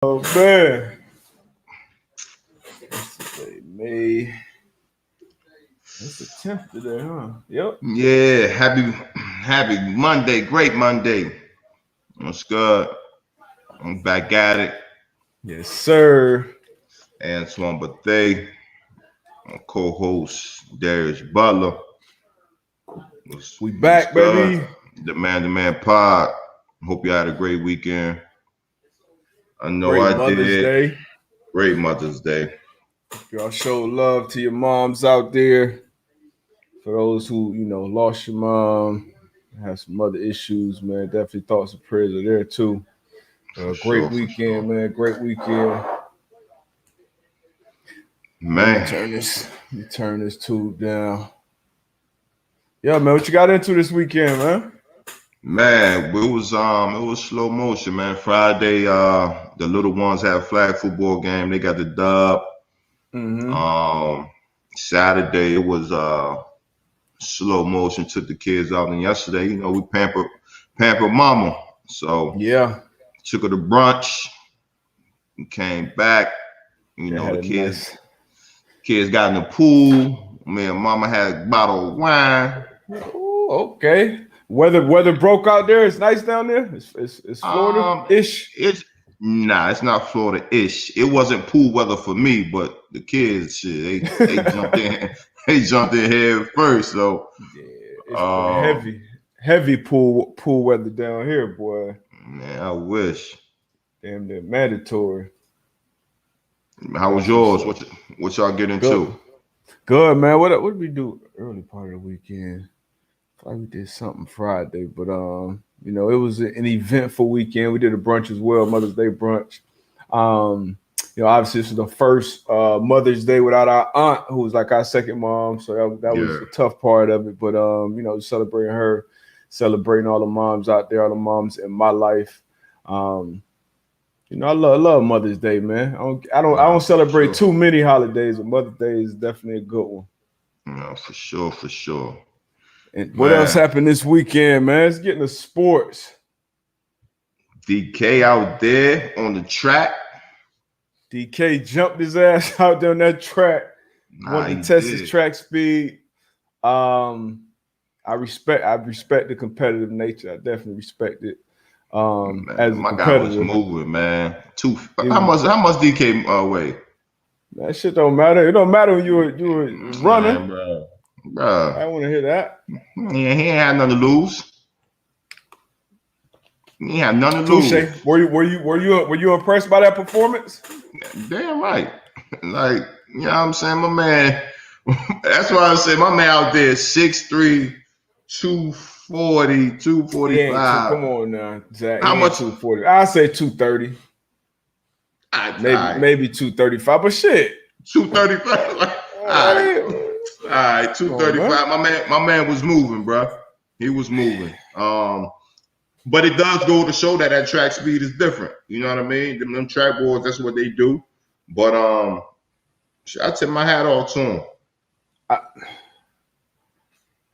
Oh man, May. It's the 10th today, huh? Yep. Yeah, happy Monday, great Monday. What's good? I'm back at it. Yes, sir. Antoine Bethea, my co-host Darius Butler. We What's back, good? baby. The man pod. Hope you had a great weekend. I know Great I Mother's did. Day. Great Mother's Day. Y'all show love to your moms out there. For those who, lost your mom, have some other issues, man. Definitely thoughts and prayers are there too. For Great sure, for sure. weekend, man. Great weekend. Let me Man, turn this tube down. Yeah, man. What you got into this weekend, man? it was slow motion, man. Friday, the little ones had a flag football game. They got the dub. Mm-hmm. Um, Saturday it was slow motion. Took the kids out, and yesterday, we pampered mama. So Yeah. took her to brunch. And came back. They The had a kids nice. kids got in the pool. Me and mama had a bottle of wine. Ooh, okay. Weather broke out there. It's nice down there. It's Florida Um, ish. it's it's not Florida-ish. It wasn't pool weather for me, but the kids, shit, they jumped in. They jumped in head first. So, Yeah, it's been um, heavy pool weather down here, boy. man, I wish. Damn, they're mandatory. How was That's what's yours? up. What y'all get Good, into? good, man. What did we do early part of the weekend? Probably did something Friday, but it was an eventful weekend. We did a brunch as well, Mother's Day brunch. Um, obviously this was the first Mother's Day without our aunt, who was like our second mom. So that was Yeah. a tough part of it. But celebrating her, celebrating all the moms out there, all the moms in my life. Um, I love Mother's Day, man. I don't Nah, for celebrate sure. too many holidays, but Mother's Day is definitely a good one. No, for sure, for sure. And what else Man, happened this weekend, man? Let's get into sports. DK out there on the track. DK jumped his ass out there on that track, Nah, wanted he to test his did. track speed. Um, I respect the competitive nature. I definitely respect it. Man, As a my guy was competitor, moving, man. it How was much DK weigh? that shit don't matter. It don't matter when you were running. Man, bro. I want to hear that. He ain't had nothing to lose. He ain't had nothing to Touche. lose. Were you impressed by that performance? Damn right. Like, you know what I'm saying? My man, that's why I say my man out there 6'3", 240, He ain't two. 245. Come on now, Zach. He How ain't much? 240. I say 230, maybe I maybe 235. But shit, 235. All right. hey, All right, come on, man. 235. My man was moving, bro. He was moving. But it does go to show that track speed is different. You know what I mean? Them track boards, that's what they do. But I tip my hat off to him. I,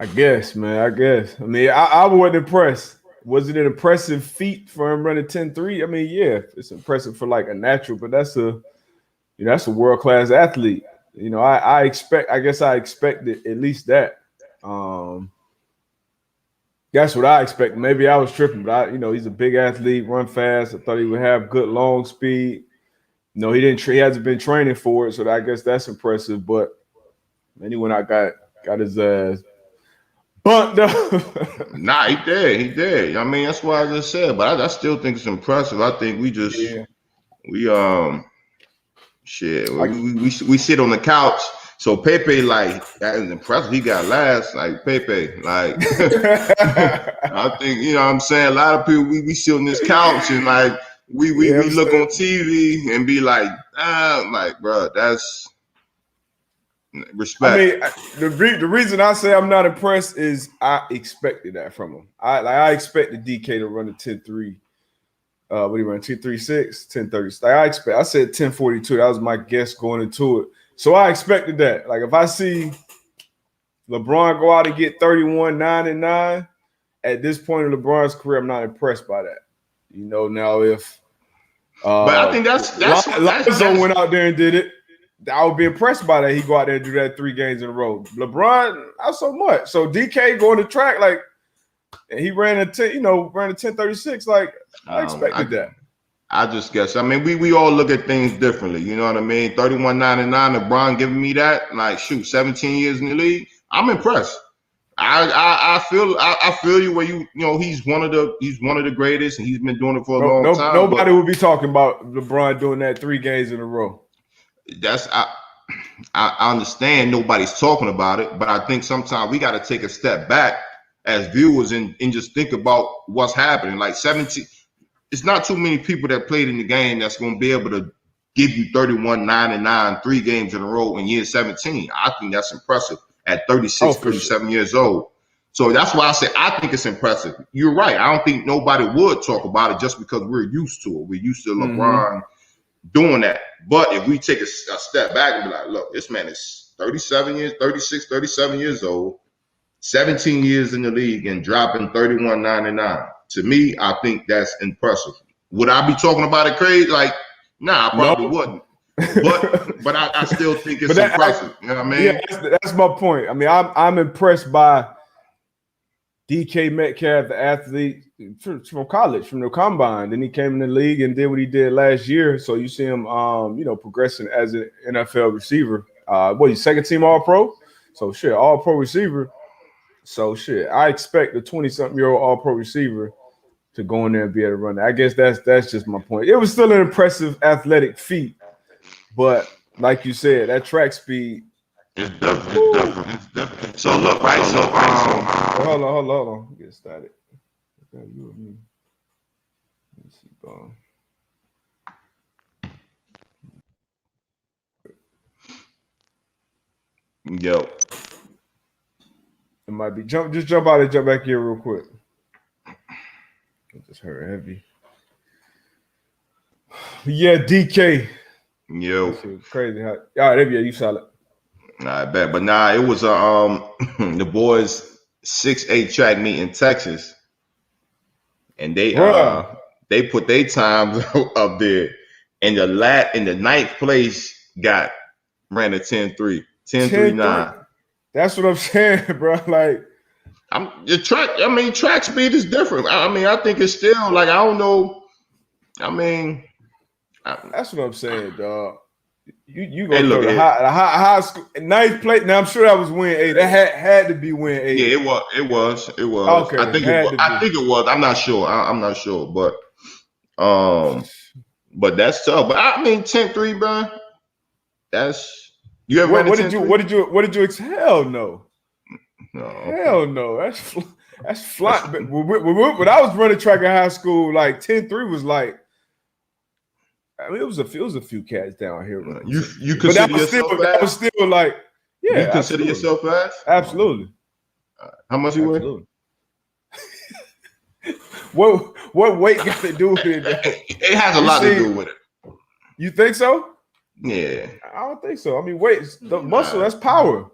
I guess, man. I guess. I mean, I wasn't impressed. Was it an impressive feat for him running 10-3? I mean, yeah, it's impressive for like a natural, but that's a world class athlete. I guess I expected at least that. Um, that's what I expected. Maybe I was tripping, but he's a big athlete, run fast. I thought he would have good long speed. No, he didn't. He hasn't been training for it, so I guess that's impressive. But then he went out, got his ass bumped up. Nah, he did. He did. I mean, that's what I just said. But I still think it's impressive. I think Yeah, we shit. I, We sit on the couch. So Pepe, like, that is impressive. He got last, like Pepe. Like I think, you know what I'm saying? A lot of people we sit on this couch and like yeah. we look on TV and be like, like, bro, that's I respect. mean, the reason I say I'm not impressed is I expected that from him. I expected DK to run a 10-3. What do you run? 236, 1030. I said 1042. That was my guess going into it. So I expected that. Like if I see LeBron go out and get 31, 9 and 9, at this point in LeBron's career, I'm not impressed by that. Now But I think that's Lonzo went out there and did it. I would be impressed by that. He go out there and do that 3 games in a row. LeBron, not so much. So DK going to track like, and he ran a 10:36. Like I expected that. I just guess. I mean, we all look at things differently. You know what I mean? 31.99. LeBron giving me that. Like, shoot, 17 years in the league. I'm impressed. I feel you where you know he's one of the greatest and he's been doing it for a long time. Nobody would be talking about LeBron doing that 3 games in a row. That's I understand nobody's talking about it, but I think sometimes we got to take a step back as viewers and just think about what's happening. Like 17, it's not too many people that played in the game that's going to be able to give you 31.99 3 games in a row in year 17. I think that's impressive at 36, 37 years old. So that's why I say I think it's impressive. You're right. I don't think nobody would talk about it just because we're used to it. We're used to LeBron doing that. But if we take a step back and be like, look, this man is 36, 37 years old, 17 years in the league and dropping 31.99. To me, I think that's impressive. Would I be talking about it crazy? Like, nah, I probably wouldn't. But I still think it's impressive. You know what I mean? Yeah, that's my point. I mean, I'm impressed by DK Metcalf, the athlete from college, from the combine. Then he came in the league and did what he did last year. So you see him, progressing as an NFL receiver. He's second team All Pro. So shit, All Pro receiver. So shit, I expect a 20-something-year-old All Pro receiver to go in there and be able to run it. I guess that's just my point. It was still an impressive athletic feat. But like you said, that track speed. It's different. So look, right? Hold on. Get started. Okay, you and me. Let's see, Yo. It might be jump out and jump back here real quick. I just heard heavy. Yeah, DK. Yo. Crazy. All right, you solid. I bet. But nah, it was the boys 6-8 track meet in Texas. And they put their times up there. And the ninth place ran a 10-3. 10-3-9. That's what I'm saying, bro. Like track speed is different. I mean, I think it's still like I don't know. I mean, that's what I'm saying, dog. You gonna go to high school ninth place? Now I'm sure that was win 8. That had to be win 8. Yeah, it was. Okay, I think it was. I'm not sure. I'm not sure, but that's tough. But I mean, 10-3, bro. That's you ever ran a 10-3? What did you hell no. No. Hell no. That's flat. When I was running track in high school, like 10-3 was like. I mean, it was a few cats down here. You consider yourself fast? That was still like, yeah. You consider yourself fast? Absolutely. How much you weigh? What weight got to do with it? It has a lot to do with it. You think so? Yeah. I don't think so. I mean, the muscle, that's power.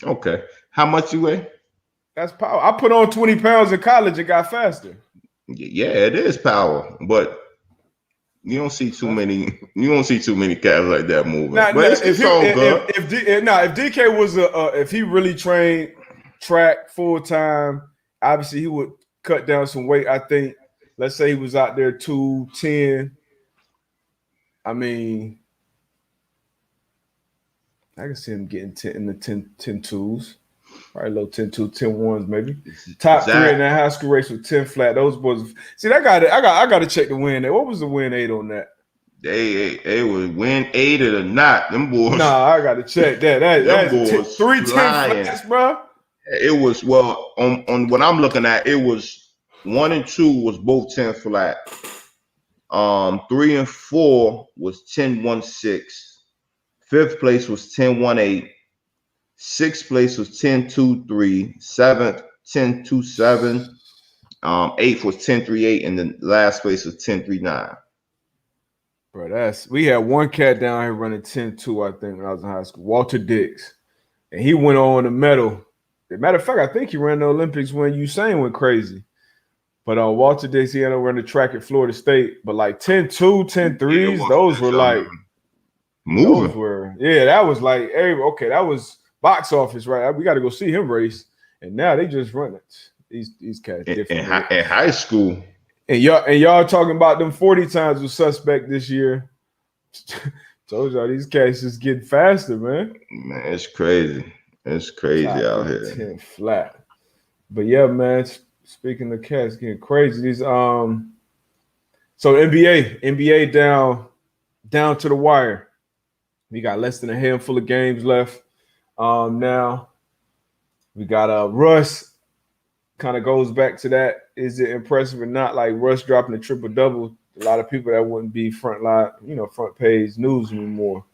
Okay. How much you weigh? That's power. I put on 20 pounds in college and got faster. Yeah, it is power, but you don't see too many cats like that moving. But it's all good. If DK was if he really trained track full time, obviously he would cut down some weight. I think, let's say he was out there 210. I mean, I can see him getting 10 in the 10-2s, probably low 10-2, 10-1s maybe. Top 3 in that high school race with 10 flat. Those boys. See, I got to check the win 8. What was the win 8 on that? They was win 8 or not. Them boys. Nah, I got to check that. That's 3 10 flats, bro. It was on what I'm looking at. It was 1 and 2 was both 10 flat. 3 and 4 was 10-1-6. 5th place was 10-1-8. 6th place was 10-2-3. 7th 10-2-7. 8th was 10-3-8, and the last place was 10-3-9. Bro, we had one cat down here running 10-2, I think, when I was in high school, Walter Dix, and he went on the medal. As a matter of fact, I think he ran the Olympics when Usain went crazy. But Walter Desiano ran the track at Florida State. But like 10-2, 10-3s, those were like moving. Those were, that was like, okay, that was box office, right? We got to go see him race. And now they just run it. These cats different. In high school. And y'all talking about them 40 times with Suspect this year. Told y'all these cats just getting faster, man. Man, it's crazy. It's crazy out here. 10 flat. But yeah, man, speaking of cats getting crazy, these so NBA down to the wire. We got less than a handful of games left. Now we got Russ. Kind of goes back to that. Is it impressive or not? Like Russ dropping a triple-double. A lot of people that wouldn't be front page news anymore.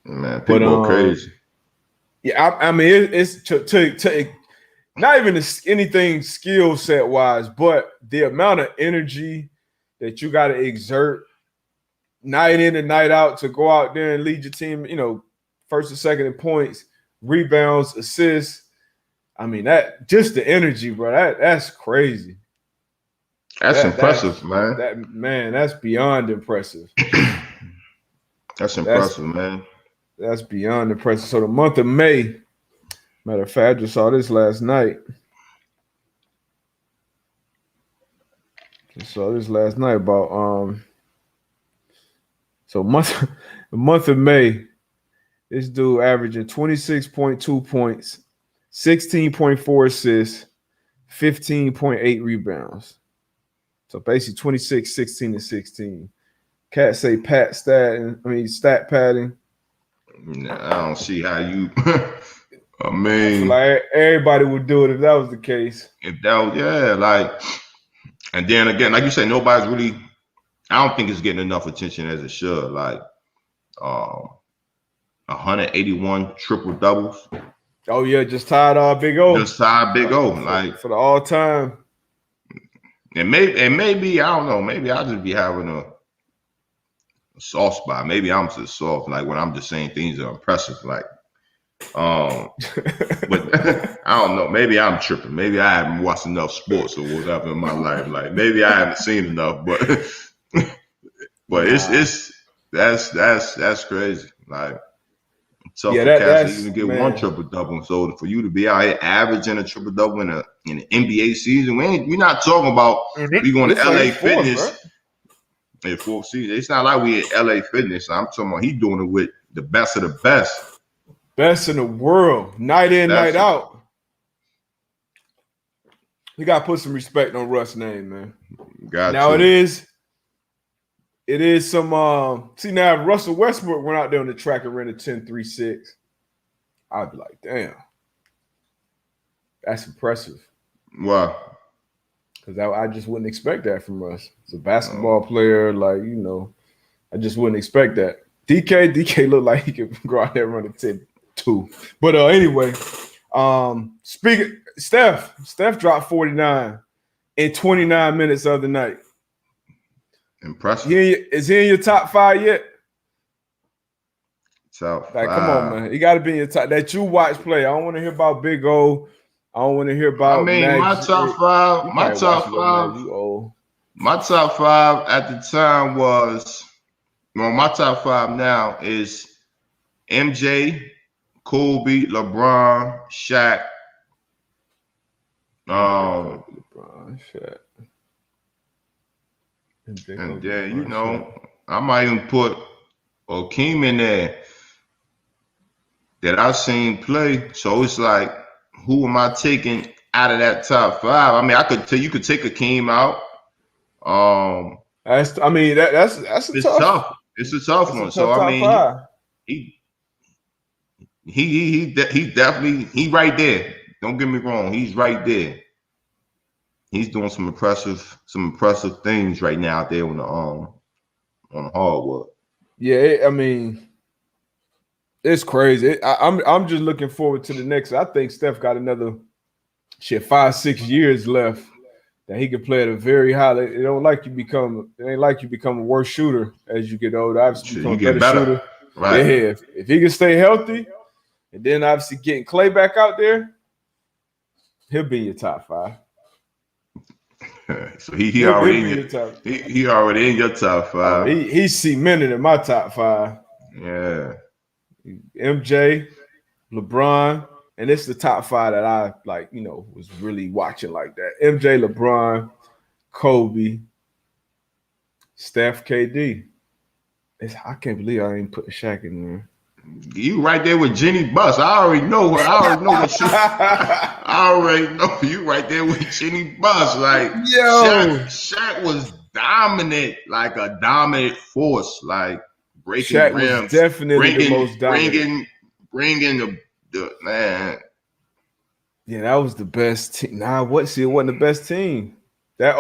Man, people are crazy. Yeah, I mean it's to not even anything skill set wise, but the amount of energy that you got to exert night in and night out to go out there and lead your team. First and second in points, rebounds, assists. I mean, that just the energy, bro. That's crazy. That's impressive, man. That's beyond impressive. That's impressive, man. That's beyond impressive. So the month of May, matter of fact, I just saw this last night. About the month of May, this dude averaging 26.2 points, 16.4 assists, 15.8 rebounds. So basically 26, 16, and 16. Cats say stat padding. I don't see how you I mean, I feel like everybody would do it if that was the case. And then again, like you said, nobody's really, I don't think it's getting enough attention as it should. Like 181 triple doubles. Oh yeah, just tied Big O. Just tied Big O, like for the all time. And maybe I don't know. Maybe I'll just be having a soft spot. Maybe I'm just soft, like when I'm just saying things that are impressive. Like, but I don't know. Maybe I'm tripping. Maybe I haven't watched enough sports or whatever in my life. Like maybe I haven't seen enough. But that's crazy. Like. So for cats to even get one triple double, so for you to be out here averaging a triple double in an NBA season, we're not talking about we going to LA Fitness in fourth season. It's not like we at LA Fitness. I'm talking about he doing it with the best of the best in the world, night in, night out. You gotta put some respect on Russ' name, man. It is some see now if Russell Westbrook went out there on the track and ran a 10.36, I'd be like, damn. That's impressive. Wow. Because I just wouldn't expect that from Russ. He's a basketball player, I just wouldn't expect that. DK looked like he could go out there and run a 10.2. But anyway, speaking Steph dropped 49 in 29 minutes the other night. Impressive. Is he in your top 5 yet? Top 5. Like, come on, man. He got to be in your top. That you watch play. I don't want to hear about Big O. I don't want to hear about. My top 5. My top 5. My top 5 at the time was. Well, my top 5 now is MJ, Kobe, LeBron, Shaq. LeBron, Shaq. And then, I might even put Hakeem in there that I've seen play. So it's like, who am I taking out of that top 5? I mean, you could take Hakeem out. That's a tough. It's a tough one. So I mean, he definitely right there. Don't get me wrong, he's right there. He's doing some impressive things right now out there on the hardwood. Yeah, it's crazy. I'm just looking forward to the next. I think Steph got another 5-6 years left that he can play at a very high. It ain't like you become a worse shooter as you get older. Obviously, you become a better shooter. Right. Yeah, if he can stay healthy, and then obviously getting Clay back out there, he'll be in your top 5. So he He'll already be in your top. he already in your top five. He's cemented in my top 5. Yeah. MJ, LeBron, and it's the top 5 that I like, was really watching like that. MJ, LeBron, Kobe, Steph, KD. I can't believe I ain't put Shaq in there. You right there with Jenny Buss. I already know what she. I already know you right there with Jenny Buss. Like Shaq was dominant, like a dominant force, like breaking Shaq rims, was definitely the most dominant. bringing the man. Yeah, that was the best team. Nah, it wasn't the best team. That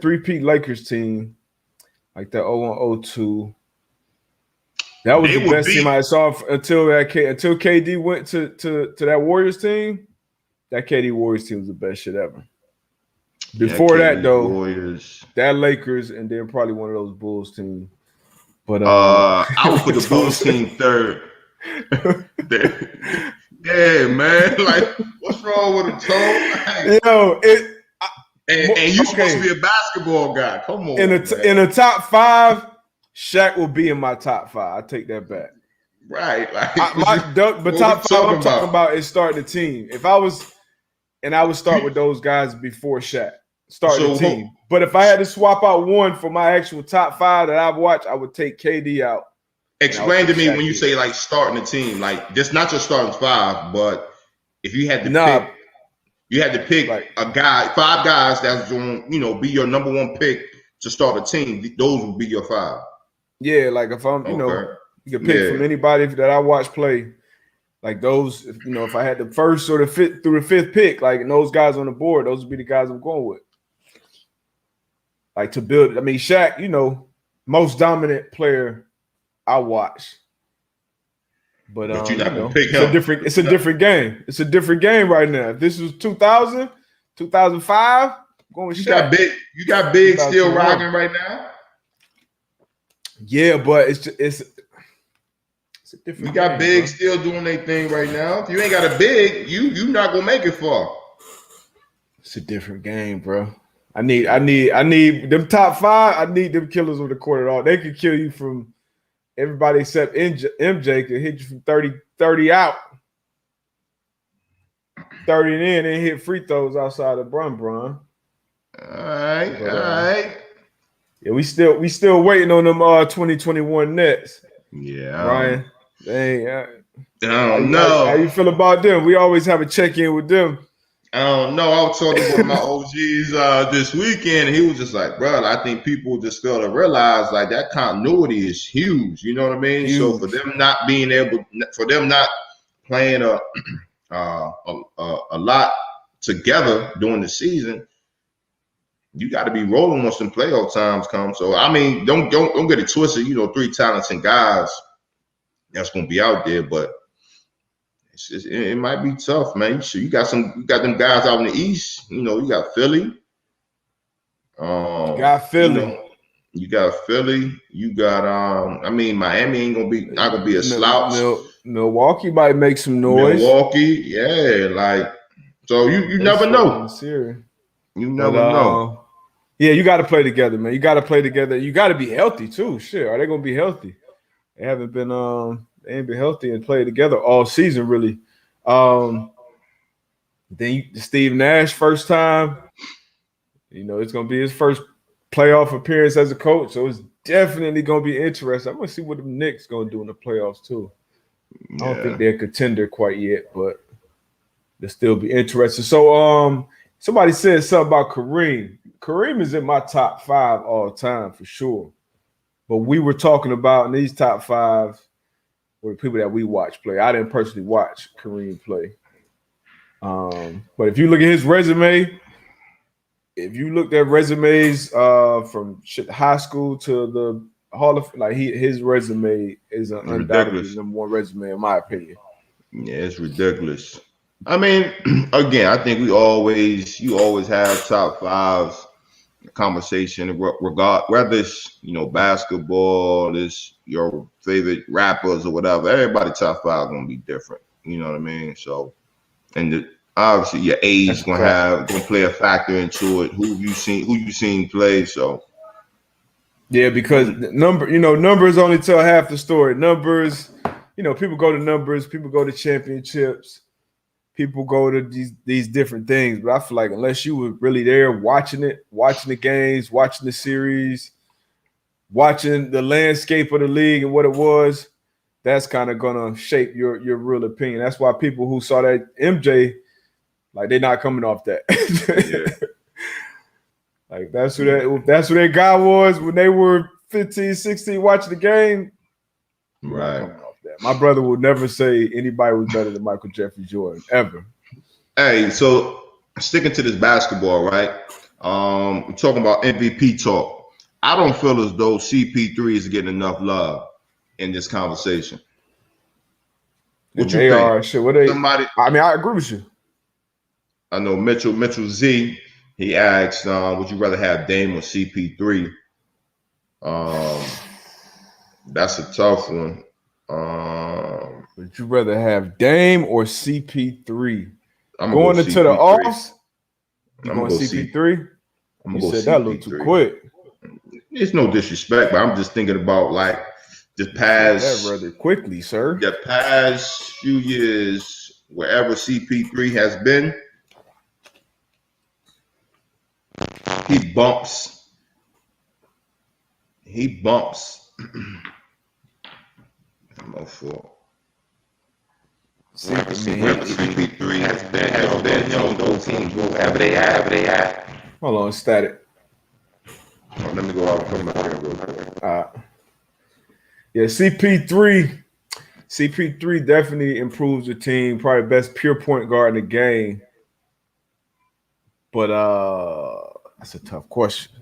three-peat Lakers team, like that 0-1-0-2. That was the best team I saw until KD went to that Warriors team. That KD Warriors team was the best shit ever. Before that, though, Warriors. that Lakers, and then probably one of those Bulls teams. But I would put the Bulls team third. Yeah, man. Like, what's wrong with the tone? And you supposed to be a basketball guy. Come on. In a top 5, Shaq will be in my top 5. I take that back. Right. Like, but top 5 I'm talking about is starting the team. If I was, and I would start with those guys before Shaq. Start the team. But if I had to swap out one for my actual top 5 that I've watched, I would take KD out. Explain to me when you say like starting the team, like just not just starting 5, but if you had to pick like a guy, 5 guys that's going to, be your number 1 pick to start a team, those would be your 5. Yeah, like if I'm, you can pick from anybody that I watch play. Like those, if I had the first or the 5th through the 5th pick, like and those guys on the board, those would be the guys I'm going with. Like to build, Shaq, most dominant player I watch. But you're not gonna pick him. It's a different game. It's a different game right now. If this was 2000, 2005, I'm going with Shaq. You got big still rocking right now. Yeah, but it's a different. You got game, big still doing their thing right now. If you ain't got a big, you not gonna make it far. It's a different game, bro. I need them top 5. I need them killers on the court at all. They could kill you from everybody except MJ could hit you from 30 out. 30 in and hit free throws outside of Bron. All right. Yeah, we still waiting on them 2021 Nets. Yeah. Ryan. Dang, I don't know. How you feel about them? We always have a check-in with them. I don't know. I was talking to one of my OGs this weekend, and he was just like, bro, I think people just fail to realize like that continuity is huge. You know what I mean? Huge. So for them not playing a lot together during the season, you got to be rolling once some playoff times come. So I mean, don't get it twisted. 3 talented guys that's gonna be out there, but it might be tough, man. You got them guys out in the East. You got Philly. You got Philly. You got Philly. You got Miami ain't not gonna be a slouch. Milwaukee might make some noise. Milwaukee, yeah, like so you never know. You never know. Yeah, you got to play together, man. You got to play together. You got to be healthy too. Shit, are they gonna be healthy? They haven't been. They ain't been healthy and played together all season, really. Then Steve Nash, first time. It's gonna be his first playoff appearance as a coach, so it's definitely gonna be interesting. I'm gonna see what the Knicks gonna do in the playoffs too. Yeah. I don't think they're a contender quite yet, but they'll still be interesting. So, somebody said something about Kareem. Kareem is in my top 5 all time for sure. But we were talking about in these top 5 were the people that we watch play. I didn't personally watch Kareem play. But if you look at his resume, if you looked at resumes from high school to the Hall of his resume is an undoubtedly number 1 resume in my opinion. Yeah, it's ridiculous. I mean, again, I think you always have top 5s conversation regard whether it's basketball, it's your favorite rappers or whatever. Everybody top 5 gonna be different. You know what I mean? So, and obviously your age That's a gonna play a factor into it. Who you seen play? So yeah, because numbers only tell half the story. Numbers, people go to numbers, people go to championships, people go to these different things. But I feel like unless you were really there watching the games, watching the series, watching the landscape of the league and what it was, that's kind of gonna shape your real opinion. That's why people who saw that MJ, like, they're not coming off that. yeah. Like that's who that guy was when they were 15, 16 watching the game. Right. Coming off that. My brother would never say anybody was better than Michael Jeffrey Jordan ever. Hey, so sticking to this basketball, right? I'm talking about MVP talk. I don't feel as though CP3 is getting enough love in this conversation. What you think? Somebody, I mean, I agree with you. I know Mitchell Z. He asked, "Would you rather have Dame or CP3?" That's a tough one. Would you rather have Dame or CP3? I'm going into the offs. You going CP3? You said that a little too quick. It's no disrespect, but I'm just thinking about like the past that rather quickly, sir. The past few years, wherever CP3 has been, he bumps. I'm not sure. CP3 has been, those teams, wherever they have. Hold on, static. Let me go out. Come back real quick. Yeah, CP3 definitely improves the team. Probably best pure point guard in the game. But that's a tough question.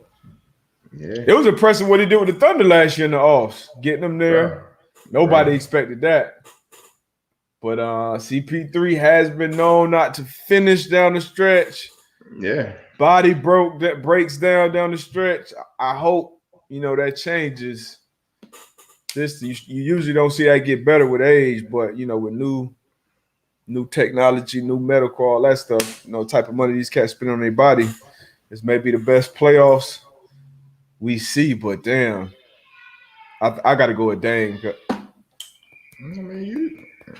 Yeah, it was impressive what he did with the Thunder last year in the offs, getting them there. Nobody expected that. But CP3 has been known not to finish down the stretch. Yeah. Body breaks down the stretch. I hope, that changes. You usually don't see that get better with age, but, with new technology, new medical, all that stuff, type of money these cats spend on their body, this may be the best playoffs we see, but damn, I got to go with Dame.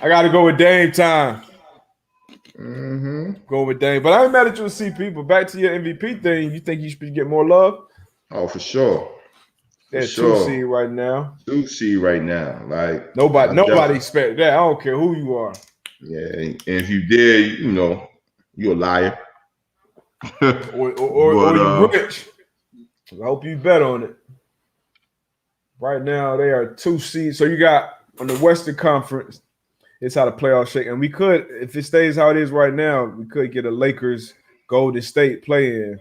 I got to go with Dame time. Go with Dame. But I ain't mad at you with CP, but back to your MVP thing, you think you should get more love? Oh, for sure. They're 2 seed right now. 2 seed right now. Like nobody expected that. I don't care who you are. Yeah, and if you did, you're a liar. or you're rich. I hope you bet on it. Right now, they are 2 seeds. So you got on the Western Conference, it's how the playoffs shake. And we could, if it stays how it is right now, we could get a Lakers Golden State play-in.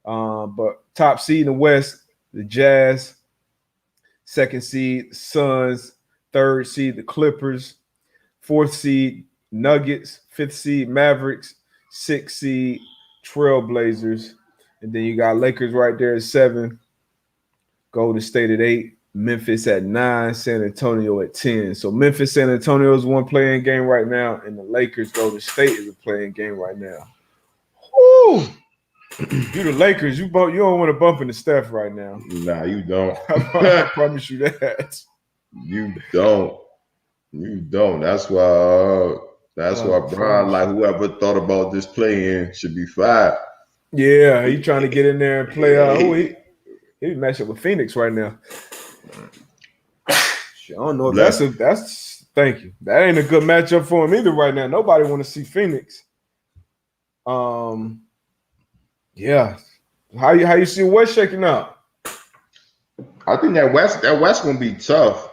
But top seed in the West, the Jazz. 2nd seed, Suns. 3rd seed, the Clippers. 4th seed, Nuggets. 5th seed, Mavericks. 6th seed, Trailblazers. And then you got Lakers right there at 7. Golden State at 8. Memphis at 9. San Antonio at 10. So Memphis, San Antonio is one playing game right now. And the Lakers, Golden State is a playing game right now. Woo! You the Lakers, you don't want to bump into Steph right now. Nah, you don't. I promise you that. You don't. That's why Brian, like, whoever thought about this play-in should be fired. Yeah, he trying to get in there and play. He match up with Phoenix right now. I don't know if that's thank you. That ain't a good matchup for him either right now. Nobody want to see Phoenix. Yeah. How you see West shaking out? I think that West gonna be tough.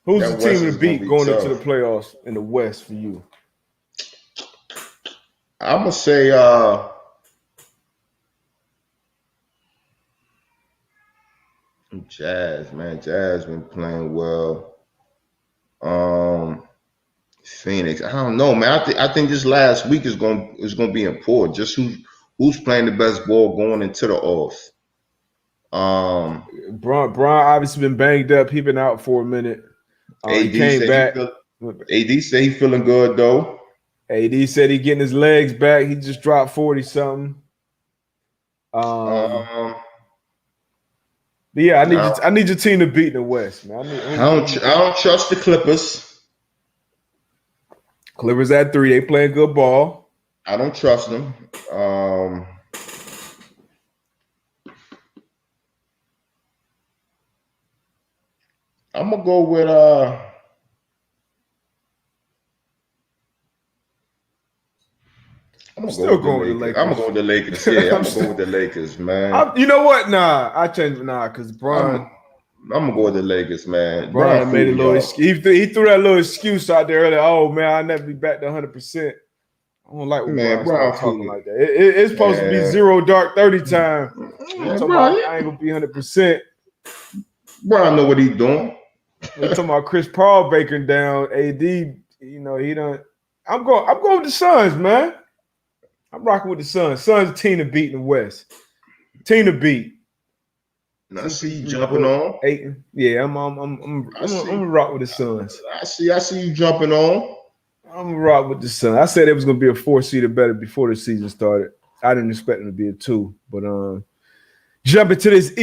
Who's the team to beat going into the playoffs in the West for you? I'm gonna say Jazz, man. Jazz been playing well. Phoenix, I don't know, man. I think this last week is gonna be important. Just who's playing the best ball going into the offs. Bron obviously been banged up. He been out for a minute. He came back. AD said he feeling good though. AD said he getting his legs back. He just dropped 40 something. But yeah, I need your team to beat the West, man. I don't trust the Clippers. Clippers at 3. They playing good ball. I don't trust them. I'm gonna go with I'm still going with the Lakers. I'm gonna go with the Lakers. Yeah, I'm gonna go with the Lakers, man. You know what? Nah, I changed because Bron. I'm gonna go with the Lakers, man. Bron made a little excuse. He threw that little excuse out there earlier. Oh man, I'll never be back to 100%. I don't like when Bron talking like that. It's supposed to be 0 dark 30 time. I ain't gonna be 100%. Bron know what he's doing. We're talking about Chris Paul breaking down AD. You know he don't. I'm going with the Suns, man. I'm rocking with the Suns. Suns team to beat in the West. Team to beat. I see you jumping on. Yeah, I'm gonna rock with the Suns. I see you jumping on. I'm gonna rock with the Suns. I said it was gonna be a 4-seed or better before the season started. I didn't expect them to be a 2, but jump into this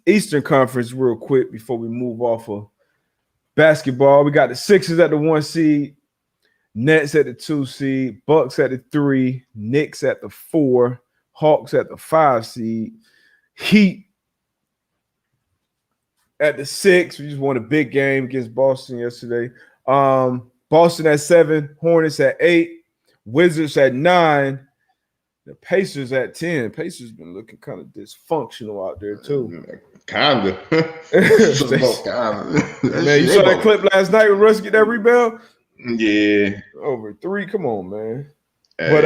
Eastern Conference real quick before we move off of basketball. We got the Sixers at the 1 seed. Nets at the 2 seed, Bucks at the 3, Knicks at the 4, Hawks at the 5 seed, Heat at the 6. We just won a big game against Boston yesterday. Boston at 7, Hornets at 8, Wizards at 9, the Pacers at 10. Pacers been looking kind of dysfunctional out there too. Kinda. Man, you saw that clip last night when Russ get that rebound? Yeah. Over 3. Come on, man. Hey, but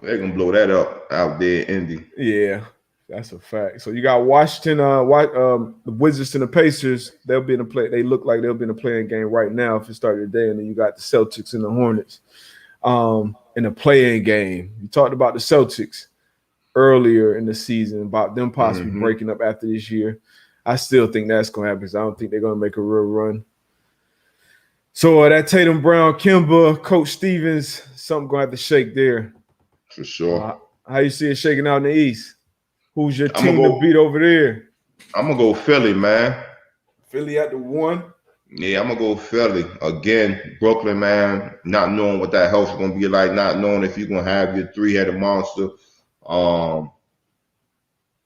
they're gonna blow that up out there, Indy. Yeah, that's a fact. So you got Washington, the Wizards and the Pacers. They'll be in a play. They look like they'll be in a playing game right now if it started today. And then you got the Celtics and the Hornets in a playing game. You talked about the Celtics earlier in the season about them possibly breaking up after this year. I still think that's gonna happen because I don't think they're gonna make a real run. So that Tatum, Brown, Kemba, Coach Stevens, something gonna have to shake there. For sure. How you see it shaking out in the East? Who's your team to beat over there? I'm gonna go Philly, man. Philly at the 1. Yeah, I'm gonna go Philly again. Brooklyn, man. Not knowing what that health is gonna be like, not knowing if you're gonna have your 3-headed monster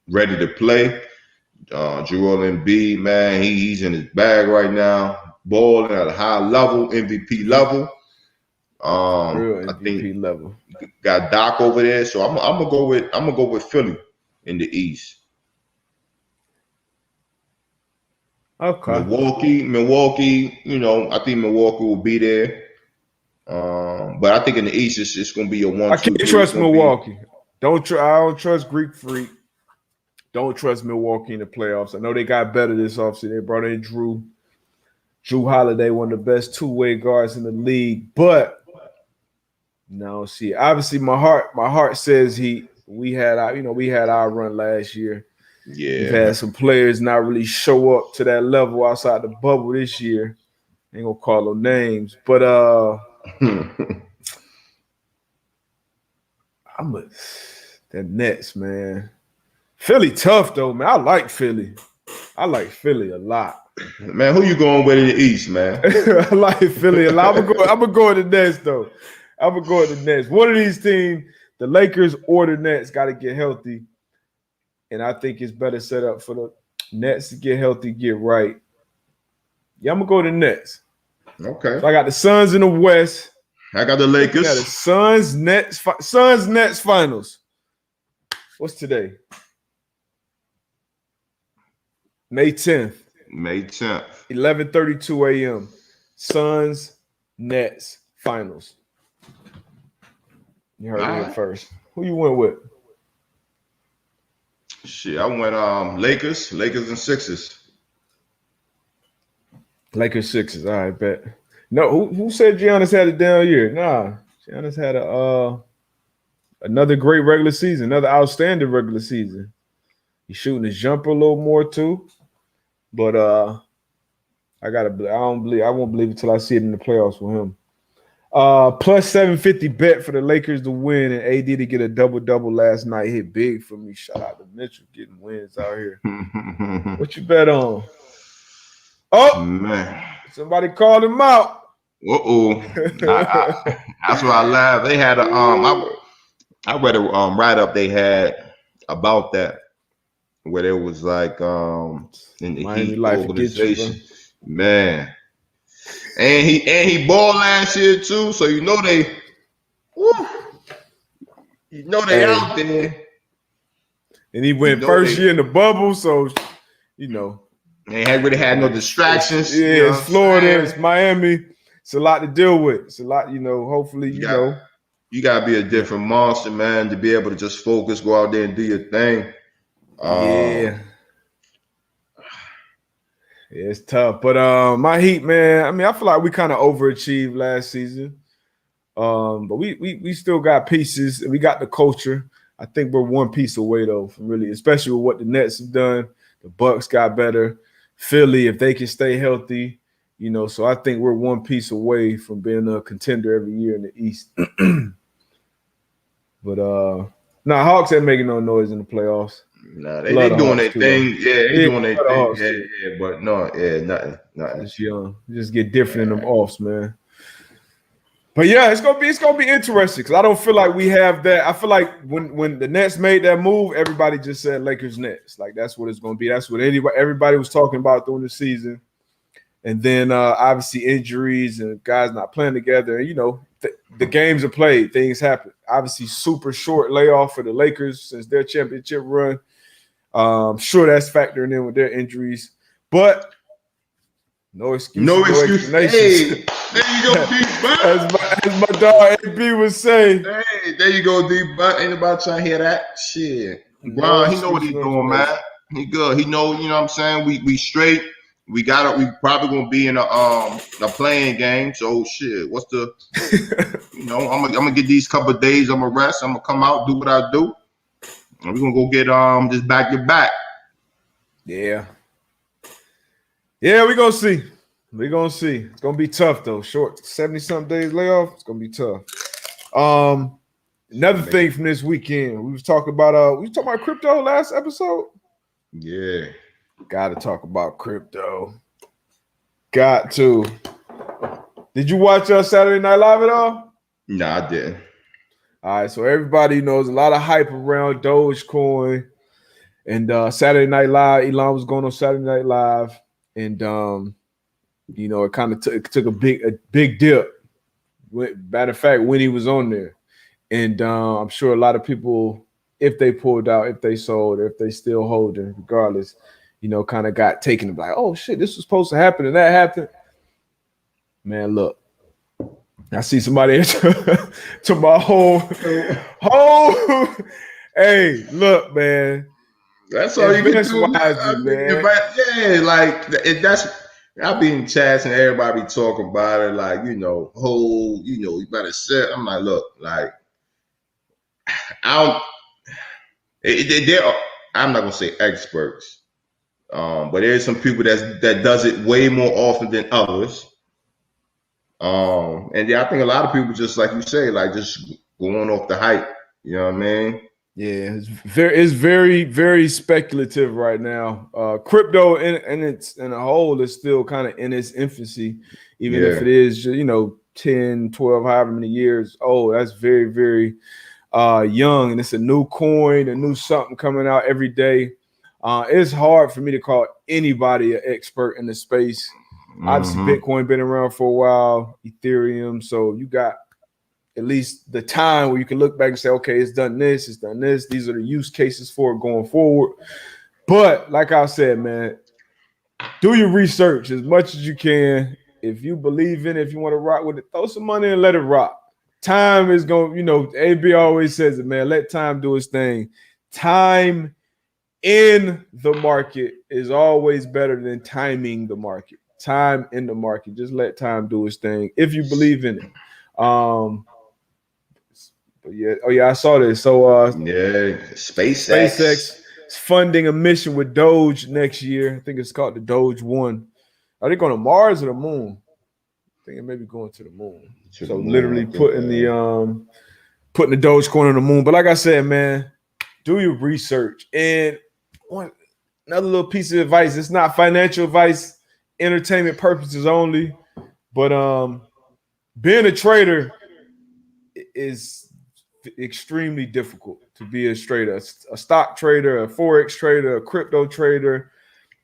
ready to play. Joel Embiid, man, he's in his bag right now. Balling at a high level, MVP level. Real MVP I think level. Got Doc over there, so I'm gonna go with Philly in the East. Okay. Milwaukee. You know, I think Milwaukee will be there. But I think in the East, it's gonna be a 1-2. I can't trust Milwaukee. I don't trust Greek Freak. Don't trust Milwaukee in the playoffs. I know they got better this offseason. They brought in Drew Holiday, one of the best two-way guards in the league, but no, see, obviously my heart says we had our run last year. Yeah, we've had some players not really show up to that level outside the bubble this year. Ain't gonna call them names, but the Nets, man. Philly tough though, man. I like Philly a lot. Man, who you going with in the East, man? I like Philly a lot. I'm gonna go with the Nets, though. I'm gonna go with the Nets. One of these teams, the Lakers or the Nets, got to get healthy, and I think it's better set up for the Nets to get healthy, get right. Yeah, I'm gonna go with the Nets. Okay. So I got the Suns in the West. I got the Lakers. I got the Suns Nets finals. What's today? May 10th. May 10th. 11:32 a.m. Suns Nets finals. You heard it here first. Who you went with? Shit, I went Lakers and Sixers. Lakers Sixers. All right, bet. No, who said Giannis had a down year? Nah, Giannis had another great regular season, another outstanding regular season. He's shooting his jumper a little more too, but I won't believe it till I see it in the playoffs with him. Plus 750 bet for the Lakers to win and AD to get a double-double last night. Hit big for me. Shout out to Mitchell getting wins out here. What you bet on? Oh, man. Somebody called him out. That's why I laughed. They had a I read a write-up they had about that where it was like in the Miami Heat Life organization. Man. And he balled last year too, so you know they out there. And he went first year in the bubble, so you know. They really had no distractions. Yeah, it's Florida, it's Miami. It's a lot to deal with. It's a lot, hopefully, you know. You gotta be a different monster, man, to be able to just focus, go out there and do your thing. Yeah, it's tough. But my Heat, man, I mean, I feel like we kind of overachieved last season. But we still got pieces and we got the culture. I think we're one piece away though from really, especially with what the Nets have done. The Bucks got better. Philly, if they can stay healthy, so I think we're one piece away from being a contender every year in the East. But Hawks ain't making no noise in the playoffs. Nah, they doing their thing. Yeah, they doing their thing. Yeah, but no, nothing. Just just get different in them offs, man. But yeah, it's gonna be interesting because I don't feel like we have that. I feel like when the Nets made that move, everybody just said Lakers Nets. Like that's what it's gonna be. That's what everybody was talking about during the season. And then obviously injuries and guys not playing together. And the games are played, things happen. Obviously, super short layoff for the Lakers since their championship run. Sure that's factoring in with their injuries, but no excuse. No excuse. Hey, there you go, D-Buck. As my dog AB was saying. Hey, there you go, D-Buck. Ain't nobody trying to hear that shit. Brian, he know what he's doing, man. He good. He know, you know what I'm saying? We straight. We probably gonna be in a playing game. So shit, what's the I'm gonna get these couple of days, I'm gonna rest, I'm gonna come out, do what I do. And we're gonna go get this back to back. Yeah. Yeah, we're gonna see. We're gonna see. It's gonna be tough though. Short 70-something days layoff. It's gonna be tough. Another thing from this weekend, we was talking about crypto last episode. Yeah. Gotta talk about crypto. Got to. Did you watch Saturday Night Live at all? No, I didn't. All right, so everybody knows a lot of hype around Dogecoin and Saturday Night Live. Elon was going on Saturday Night Live, and it kind of took a big dip. Matter of fact, when he was on there, and I'm sure a lot of people, if they pulled out, if they sold, or if they still holding, regardless, kind of got taken to like, oh shit, this was supposed to happen and that happened. Man, look. I see somebody to my whole. Hey, look, man. That's all you can do, man. Yeah, like that's. I've been chats and everybody be talking about it, like you better set. I'm like, look, like I'm not gonna say experts, but there's some people that does it way more often than others. And I think a lot of people just like you say, like just going off the hype. You know what I mean? Yeah, it's very, very speculative right now. Crypto in a whole is still kind of in its infancy, even if it is 10, 12, however many years old. That's very, very young, and it's a new coin, a new something coming out every day. It's hard for me to call anybody an expert in the space. Obviously, Bitcoin been around for a while, Ethereum. So you got at least the time where you can look back and say, okay, it's done this. These are the use cases for it going forward. But like I said, man, do your research as much as you can. If you believe in it, if you want to rock with it, throw some money and let it rock. Time is going, AB always says it, man, let time do its thing. Time in the market is always better than timing the market. Time in the market. Just let time do its thing if you believe in it. But yeah, I saw this. So SpaceX is funding a mission with Doge next year. I think it's called the Doge 1. Are they going to Mars or the moon? thinking maybe going to the moon. To the So moon, literally I think, putting the Dogecoin on the moon. But like I said, man, do your research. And another little piece of advice. It's not financial advice, entertainment purposes only. But being a trader is extremely difficult to be a trader, a stock trader, a forex trader, a crypto trader,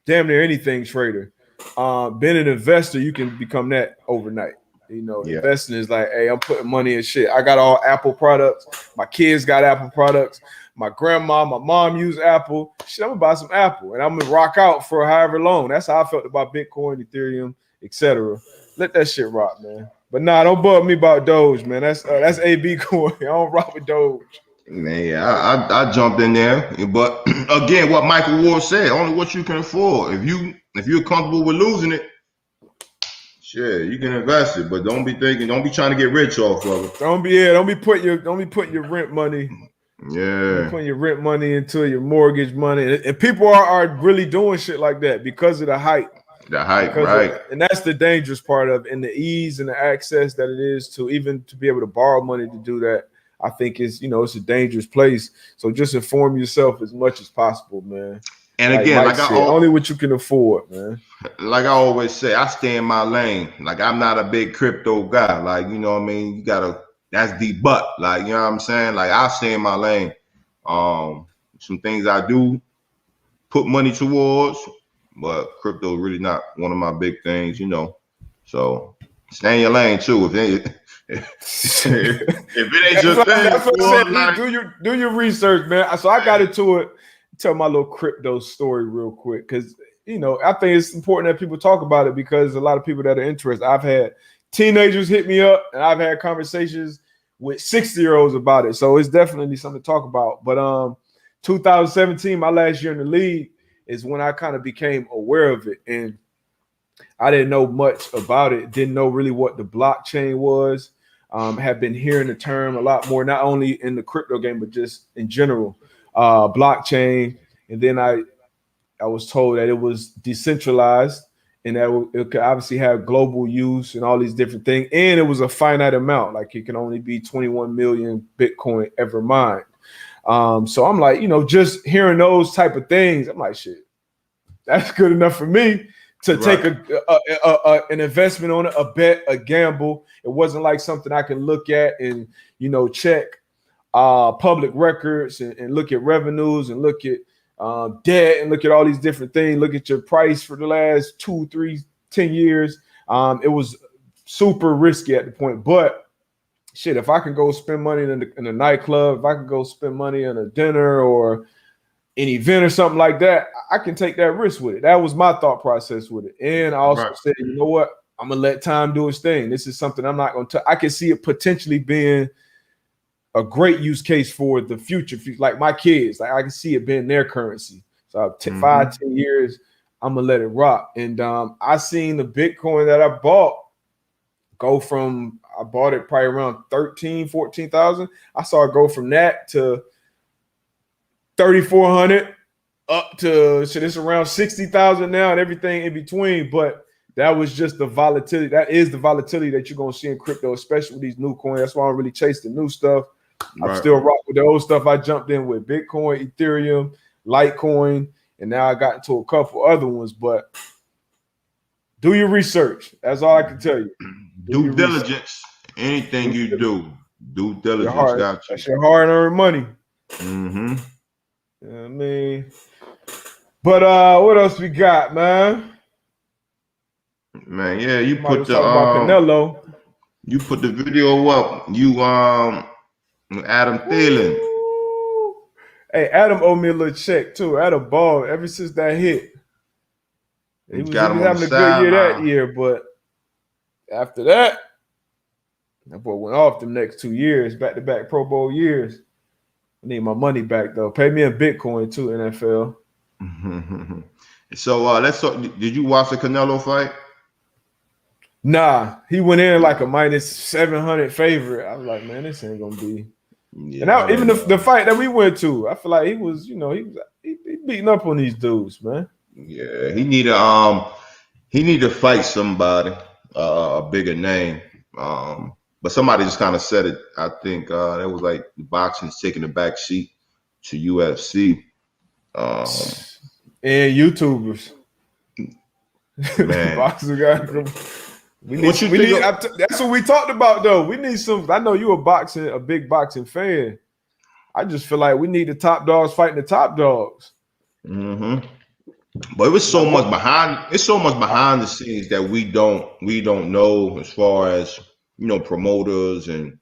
damn near anything trader. Being an investor, you can become that overnight. You know, Yeah. investing is like, hey, I'm putting money in shit. I got all Apple products. My kids got Apple products. My grandma, my mom use Apple. Shit, I'm gonna buy some Apple and I'm gonna rock out for however long. That's how I felt about Bitcoin, Ethereum, etc. Let that shit rock, man. But nah, don't bug me about Doge, man. That's AB coin. I don't rock with Doge. Man, yeah, I jumped in there, but again, what Michael Ward said, only what you can afford. If you're comfortable with losing it, sure, you can invest it, but don't be trying to get rich off of it. Don't be putting your rent money. Yeah, Putting your rent money into your mortgage money, and people are really doing shit like that because of the hype. The hype, right? And that's the dangerous part of it, and the ease and the access that it is to be able to borrow money to do that. I think it's a dangerous place. So just inform yourself as much as possible, man. And again, only what you can afford, man. Like I always say, I stay in my lane. Like I'm not a big crypto guy. Like, you know what I mean? That's the butt. Like, you know what I'm saying? Like I stay in my lane. Some things I do put money towards, but crypto is really not one of my big things, So stay in your lane too. If it ain't your thing, that's what I said. Do your research, man. So I got into it. Tell my little crypto story real quick, because I think it's important that people talk about it, because a lot of people that are interested. I've had teenagers hit me up, and I've had conversations with 60-year-olds about it. So it's definitely something to talk about. But 2017, my last year in the league, is when I kind of became aware of it, and I didn't know much about it. Didn't know really what the blockchain was. Have been hearing the term a lot more, not only in the crypto game, but just in general, blockchain. And then I was told that it was decentralized and that it could obviously have global use and all these different things. And it was a finite amount, like it can only be 21 million Bitcoin ever mined. So I'm like, just hearing those type of things, I'm like, shit, that's good enough for me to take an investment on it, a bet, a gamble. It wasn't like something I can look at and, check public records and look at revenues and look at debt and look at all these different things. Look at your price for the last 2, 3, 10 years. It was super risky at the point. But shit, if I can go spend money in a nightclub, if I can go spend money on a dinner or an event or something like that, I can take that risk with it. That was my thought process with it. And I also said, you know what? I'm going to let time do its thing. This is something I'm not going to, I can see it potentially being a great use case for the future. Like my kids, like I can see it being their currency. So 5, 10 years, I'm going to let it rock. And I seen the Bitcoin that I bought go from, I bought it probably around 13, 14,000. I saw it go from that to 3,400 up to, so it's around 60,000 now and everything in between. But that was just the volatility. That is the volatility that you're going to see in crypto, especially with these new coins. That's why I don't really chase the new stuff. I'm still rock with the old stuff I jumped in with: Bitcoin, Ethereum, Litecoin, and now I got into a couple other ones. But do your research. That's all I can tell you. Due diligence. Anything you do, due diligence. That's your hard-earned money. Mm-hmm. You know what I mean? But what else we got, man? Man, yeah, you Somebody put the Canelo. You put the video up. You Adam Thielen. Ooh. Hey, Adam owed me a little check too. Adam balled ever since that hit. He was having a good year that year, but after that boy went off the next 2 years, back-to-back Pro Bowl years. I need my money back though. Pay me in Bitcoin too, NFL. So let's talk. Did you watch the Canelo fight? Nah, he went in like a -700 favorite. I was like, man, this ain't gonna be. Yeah, and now, even the fight that we went to, I feel like he was, he beating up on these dudes, man. Yeah, he need to fight somebody. a bigger name. But somebody just kind of said it. I think that was like boxing's taking the back seat to UFC. And YouTubers. Man, Boxers got that's what we talked about though. We need some. I know you a big boxing fan. I just feel like we need the top dogs fighting the top dogs. Mm-hmm. But it was so much behind. It's so much behind the scenes that we don't know as far as promoters and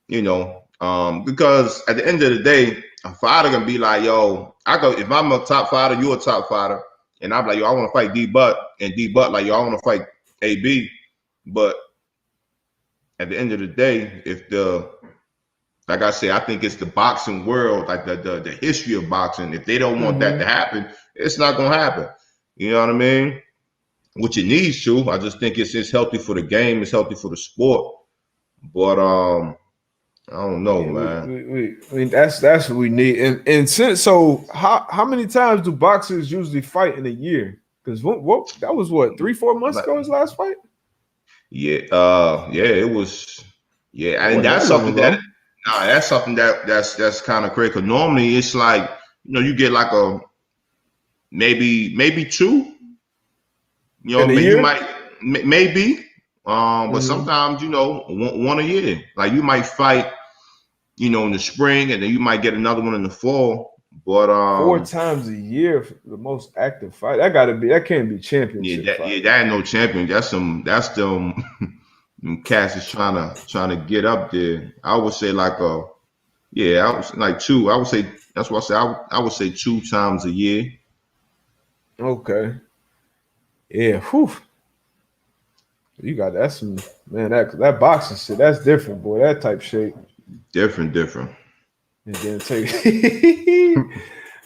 because at the end of the day, a fighter can be like, yo, if I'm a top fighter, you're a top fighter, and I'm like, yo, I want to fight D Butt, and D Butt like, yo, I want to fight AB, but at the end of the day, like I say, I think it's the boxing world, like the history of boxing. If they don't want that to happen, it's not gonna happen. You know what I mean? Which it needs to. I just think it's healthy for the game. It's healthy for the sport. But I don't know, man. That's what we need. And since how many times do boxers usually fight in a year? Because what that was 3-4 months ago his last fight. Yeah, it was. Yeah, and that's something that's kind of crazy. Cause normally it's like you get like a maybe two. You might maybe. But sometimes one a year. Like you might fight, in the spring, and then you might get another one in the fall. But 4 times a year for the most active fight. That can't be championship. That ain't no champion. That's them cats is trying to get up there. I would say I was like 2. I would say that's what I say. I would say 2 times a year. Okay. Yeah. Whew. You got that boxing shit. That's different, boy. That type shape. Different. And then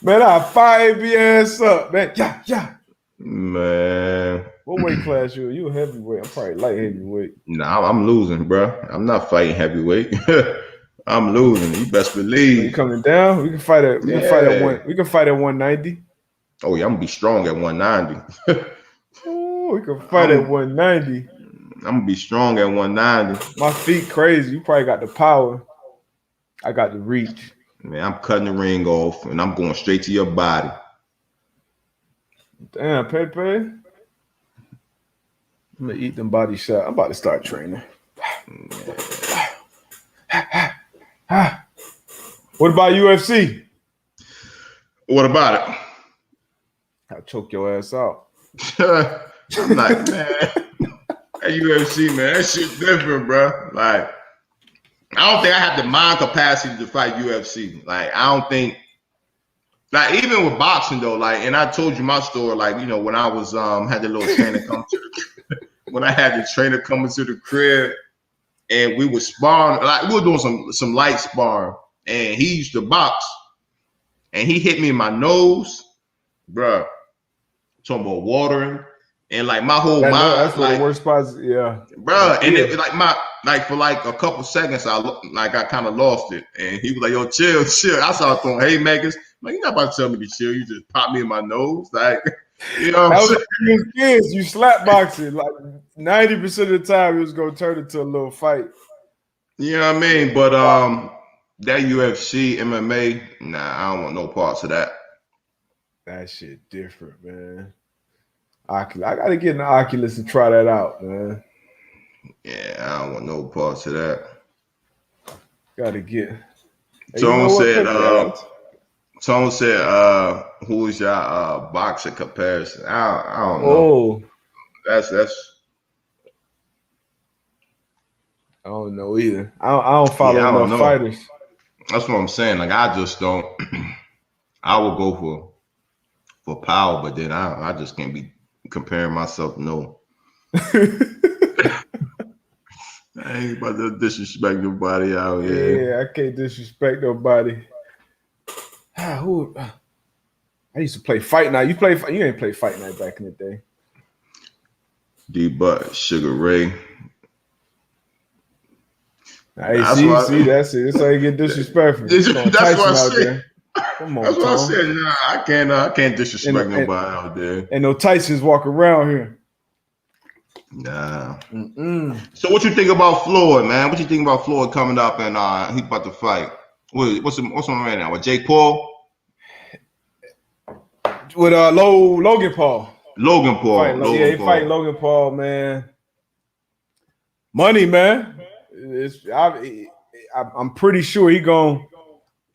man, I'll fire your ass up, man. Yeah. Man. What weight class you? You a heavyweight? I'm probably light heavyweight. Nah, I'm losing, bro. I'm not fighting heavyweight. I'm losing. You best believe. You coming down? We can fight at. We can fight at 190. Oh yeah, I'm gonna be strong at 190. We can fight at 190. I'm gonna be strong at 190. My feet crazy. You probably got the power. I got the reach. Man, I'm cutting the ring off and I'm going straight to your body. Damn, Pepe. I'm gonna eat them body shot. I'm about to start training. What about UFC? What about it? I'll choke your ass out. I'm like, man. At UFC, man, that shit's different, bro. Like, I don't think I have the mind capacity to fight UFC. Like, I don't think, like, even with boxing though, like, and I told you my story, like, when I was had the little trainer come to when I had the trainer coming to the crib, and we were sparring, like we were doing some light sparring, and he used to box, and he hit me in my nose, bro. Talking about watering. And like my whole mind, that's like the worst spots, yeah, bro. And it like for like a couple seconds, I kind of lost it. And he was like, "Yo, chill." I started throwing haymakers. Like, you're not about to tell me to chill. You just pop me in my nose, like, That was kids. You slap boxing like 90% of the time, it was gonna turn into a little fight. You know what I mean? But that UFC, MMA, nah, I don't want no parts of that. That shit different, man. I gotta get an Oculus and try that out, man. Yeah, I don't want no parts of that. Gotta get. Tone said, who is your boxer comparison? I don't know. Oh, that's. I don't know either. I don't follow enough fighters. That's what I'm saying. Like, I just don't. I will go for power, but then I just can't be comparing myself. No. I ain't about to disrespect nobody out here. Yeah, I can't disrespect nobody. I used to play Fight Night. You ain't play Fight Night back in the day. D Butt, Sugar Ray. Hey, see, that's it. That's how you get disrespectful. That's what I said. Come on, that's what Tom. I said. Nah, I can't disrespect nobody out there. Ain't no Tysons walk around here. Nah. Mm-mm. So what you think about Floyd, man? What you think about Floyd coming up and he about to fight? What's on right now? With Jake Paul? With Logan Paul. Logan Paul. He fighting Logan Paul, man. Money, man. I'm pretty sure he gonna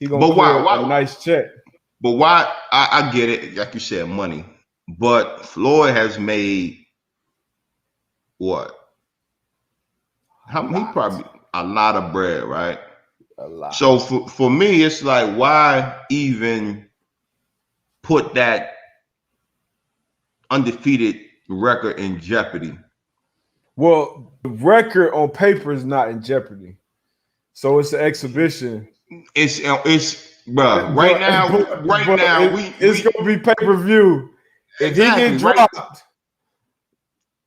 But why? a nice check. But why? I get it, like you said, money. But Floyd has made what? He probably a lot of bread, right? A lot. So for me, it's like, why even put that undefeated record in jeopardy? Well, the record on paper is not in jeopardy, so it's an exhibition. It's bro. Right now, it's gonna be pay-per-view. If he get dropped,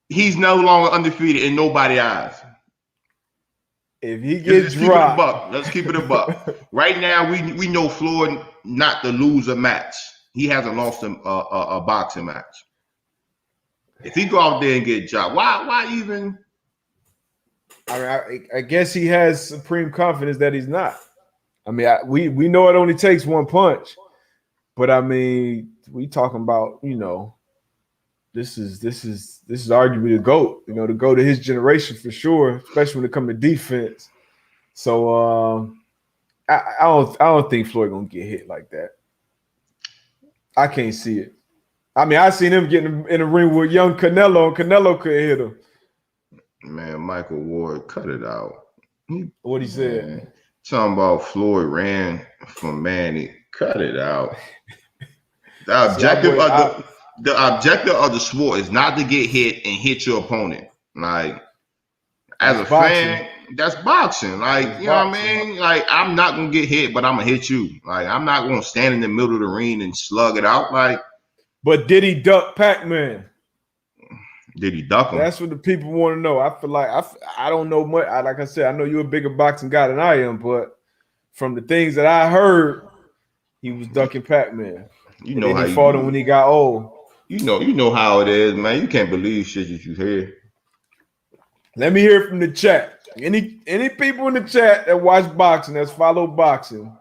he's no longer undefeated in nobody's eyes. If he gets dropped, let's keep it a buck. Right now, we know Floyd not to lose a match. He hasn't lost a boxing match. If he go out there and get dropped, why even? I mean, I guess he has supreme confidence that he's not. I mean, we know it only takes one punch, but I mean, we talking about, you know, this is arguably the GOAT, you know, the GOAT of his generation for sure, especially when it comes to defense. So I don't think Floyd gonna get hit like that. I can't see it. I mean, I seen him getting in the ring with young Canelo, and Canelo couldn't hit him. Man, Michael Ward, cut it out. What he said? Man, talking about Floyd ran from Manny. Cut it out. The objective of the sport is not to get hit and hit your opponent. Like, as a fan, that's boxing. Like, you know what I mean? Like, I'm not gonna get hit, but I'm gonna hit you. Like, I'm not gonna stand in the middle of the ring and slug it out. Like, but did he duck Pac-Man? Did he duck him? That's what the people want to know. I feel like I don't know much. Like I said, I know you're a bigger boxing guy than I am, but from the things that I heard, he was ducking Pac-Man. You know how he fought him when he got old. You know how it is, man. You can't believe shit that you hear. Let me hear from the chat. Any people in the chat that watch boxing, that's follow boxing,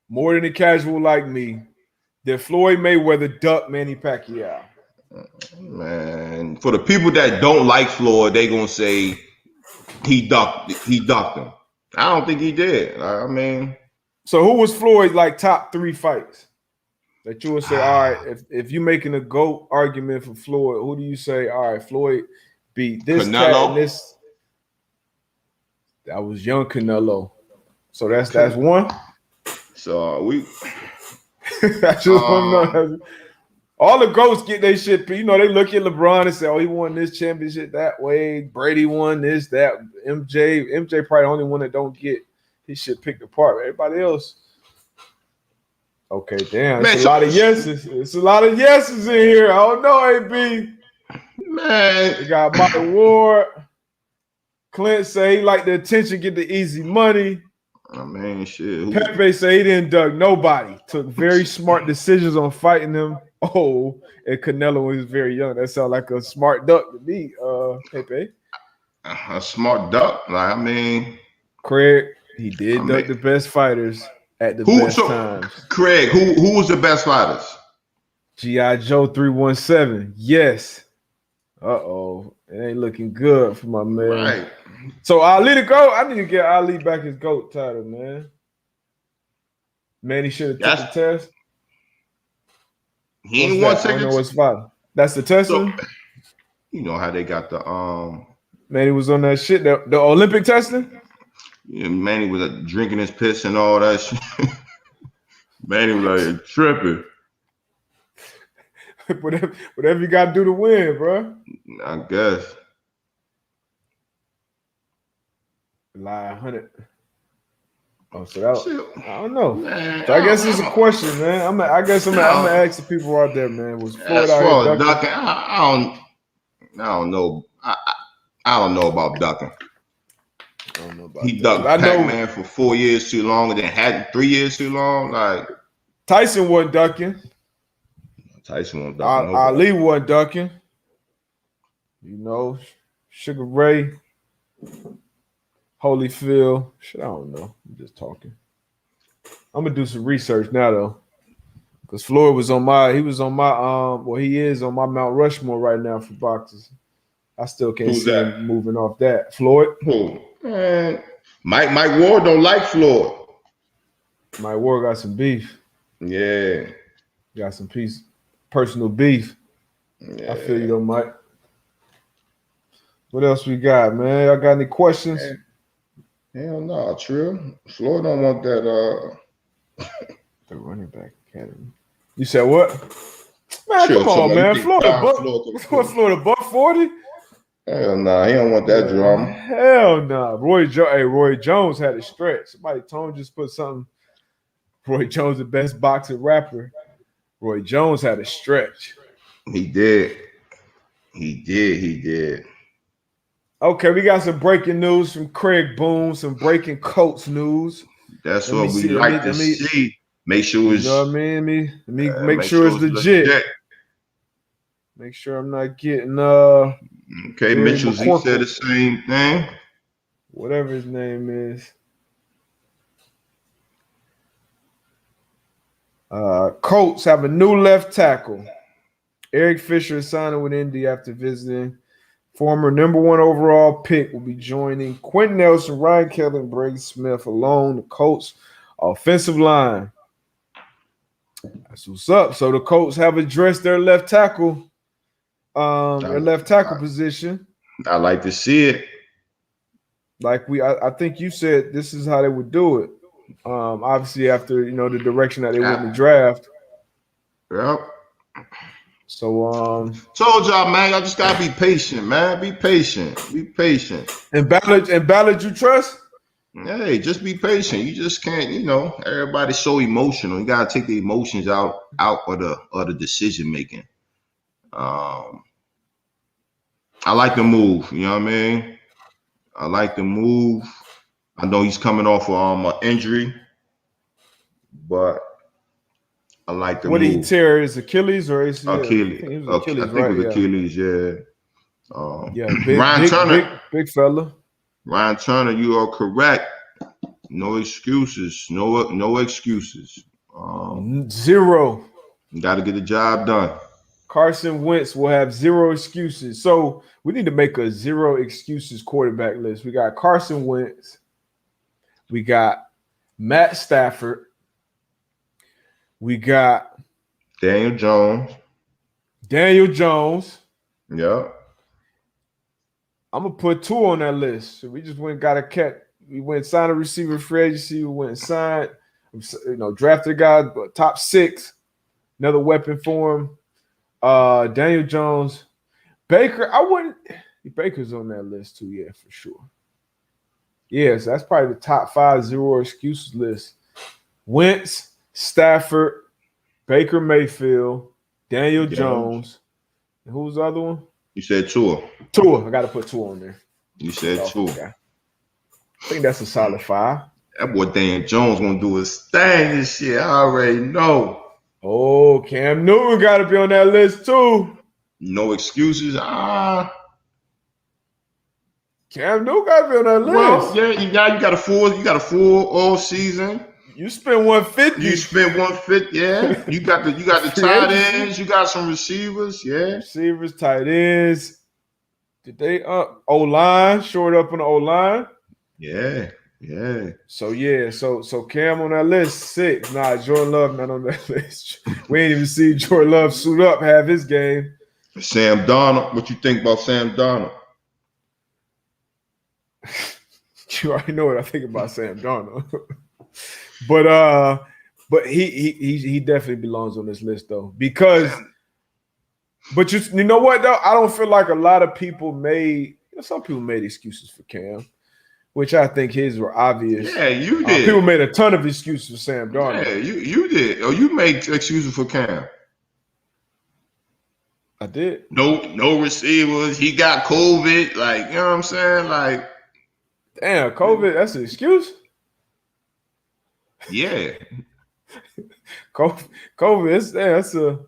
more than a casual like me, that Floyd Mayweather ducked Manny Pacquiao. Man, for the people that don't like Floyd, they gonna say he ducked him. I don't think he did. I mean, so who was Floyd's like top 3 fights that you would say? All right, if you're making a GOAT argument for Floyd, who do you say? All right, Floyd beat this Canelo. And this. That was young Canelo. So that's one. So we. I just want to know. All the GOATs get their shit. You know, they look at LeBron and say, "Oh, he won this championship that way. Brady won this, that. MJ probably the only one that don't get his shit picked apart. Everybody else." Okay, damn. It's a lot of yeses. It's a lot of yeses in here. I don't know, AB. Man. We got Michael Ward. Clint say he like the attention, get the easy money. I mean, shit. Pepe say he didn't duck nobody. Took very smart decisions on fighting him. Oh, and Canelo was very young. That sounds like a smart duck to me, Pepe. A smart duck. Like, I mean, Craig, he did duck the best fighters at the best times. Craig, who was the best fighters? G.I. Joe 317. Yes. Uh-oh. It ain't looking good for my man. Right. So Ali the GOAT, I need to get Ali back his GOAT title, man. Man, he should have took the test. He ain't won I don't know what's fighting. That's the testing? So, you know how they got the Man, he was on that shit, the Olympic testing? Yeah, Manny was drinking his piss and all that shit. Manny was like tripping. whatever you got to do to win, bro. I guess. Lie 100. Oh, so that I don't know. Man, so I guess it's a question, man. I guess I'm gonna ask the people out there, man. Was Floyd out here ducking? I don't know. I don't know about ducking. He ducked Pac-Man for 4 years too long, and then had 3 years too long. Like Tyson wasn't ducking. Tyson wasn't ducking. Ali wasn't ducking. You know, Sugar Ray, Holyfield. Shit, I don't know. I'm just talking. I'm gonna do some research now though. Because Floyd was on my, he is on my Mount Rushmore right now for boxers. I still can't Who's see that? him moving off that. Floyd, Who? Man, Mike Ward don't like Floyd. Mike Ward got some beef. Yeah. Got some personal beef. Yeah. I feel you though, Mike. What else we got, man? Y'all got any questions? Hell no, Trill. Floyd don't want that. The running back academy. You said what? Man, Trill, come on, man. Florida Floyd. buck 40? Hell nah, he don't want that drama. Hell nah. Roy Jones had a stretch. Somebody told him just put something. Roy Jones, the best boxing rapper. Roy Jones had a stretch. He did. He did. Okay, we got some breaking news from Craig Boone, some breaking Colts news. That's what we like to see. Make sure it's. You know what I mean? Let me make sure it's legit. Make sure I'm not getting Okay, Mitchell Z said the same thing. Whatever his name is. Colts have a new left tackle. Eric Fisher is signing with Indy after visiting. Former number 1 overall pick will be joining Quentin Nelson, Ryan Kelly, and Brady Smith along the Colts offensive line. That's what's up. So the Colts have addressed their left tackle, position. I like to see it. Like I think you said this is how they would do it. Obviously after the direction that they went in the draft. Yep. So told y'all, man, y'all just gotta be patient, man. Be patient. And Ballard, you trust? Hey, just be patient. You just can't, everybody's so emotional. You gotta take the emotions out of the decision making. I like the move, you know what I mean? I like the move. I know he's coming off of an injury, but I like the move. What did he tear? His Achilles or ACL? Achilles. I think it was Achilles, yeah. Ryan Turner. Big fella. Ryan Turner, you are correct. No excuses. No excuses. Zero. You got to get the job done. Carson Wentz will have zero excuses. So we need to make a zero excuses quarterback list. We got Carson Wentz. We got Matt Stafford. We got Daniel Jones. Yep. I'm gonna put 2 on that list. So we just went and got a cat. We went and signed a receiver free agency. We went and signed, drafted a guy, top 6, another weapon for him. Daniel Jones, Baker. Baker's on that list too, yeah, for sure. Yes, that's probably the top 5 zero excuses list. Wentz, Stafford, Baker Mayfield, Daniel Jones. And who's the other one? You said Tua. I got to put Tua on there. You said Tua. I think that's a solid 5. That boy Daniel Jones gonna do his thing this year. I already know. Oh, Cam Newton got to be on that list too. No excuses. Cam Newton got to be on that list. Well, yeah, you got a full all season. You spent 150. You spent 150. Yeah. You got the tight ends. You got some receivers. Yeah. Receivers, tight ends. Did they O-line short up on the O-line? Yeah. So Cam on that list 6. Nah, Jordan Love not on that list. We ain't even see Jordan Love suit up, have his game. Sam Darnold. What you think about Sam Darnold? You already know what I think about Sam Darnold. But he definitely belongs on this list though. Because but you know what though? I don't feel like a lot of people some people made excuses for Cam, which I think his were obvious. Yeah, you did. People made a ton of excuses for Sam Darnold. Yeah, you did. Oh, you made excuses for Cam. I did. No receivers. He got COVID. Like, you know what I'm saying? Like, damn, COVID, that's an excuse? Yeah. COVID, that's a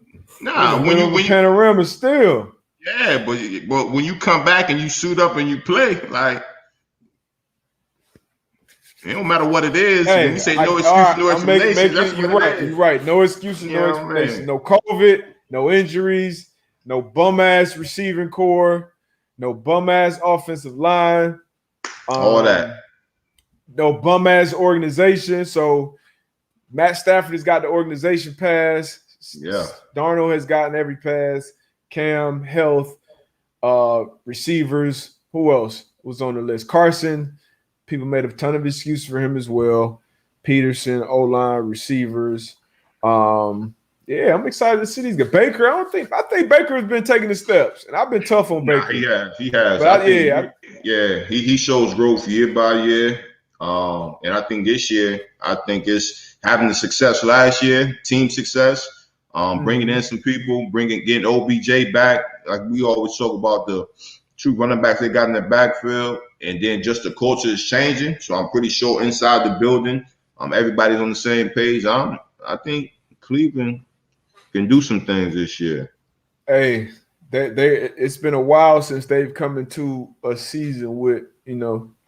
when you panorama still. Yeah, but when you come back and you suit up and you play, like it don't matter what it is. When we Hey, say all no excuse, right, no I'm explanation, making that's it. what You're it right. is. You're right. No excuses, You no know what I explanation. mean? No COVID, no injuries, no bum ass receiving core, no bum ass offensive line, All that. no bum ass organization. So Matt Stafford has got the organization pass. Yeah. Darnold has gotten every pass. Cam, health, receivers. Who else was on the list? Carson. People made a ton of excuses for him as well. Peterson, O-line, receivers. Yeah, I'm excited to see these guys. Baker, I think Baker has been taking the steps, and I've been tough on Nah, Baker. he has. He has. But He shows growth year by year. And I think this year, I think it's having the success last year, team success, bringing in some people, getting OBJ back. Like we always talk about the two running backs they got in the backfield, and then just the culture is changing. So I'm pretty sure inside the building, everybody's on the same page. I think Cleveland can do some things this year. hey, it's been a while since they've come into a season with, I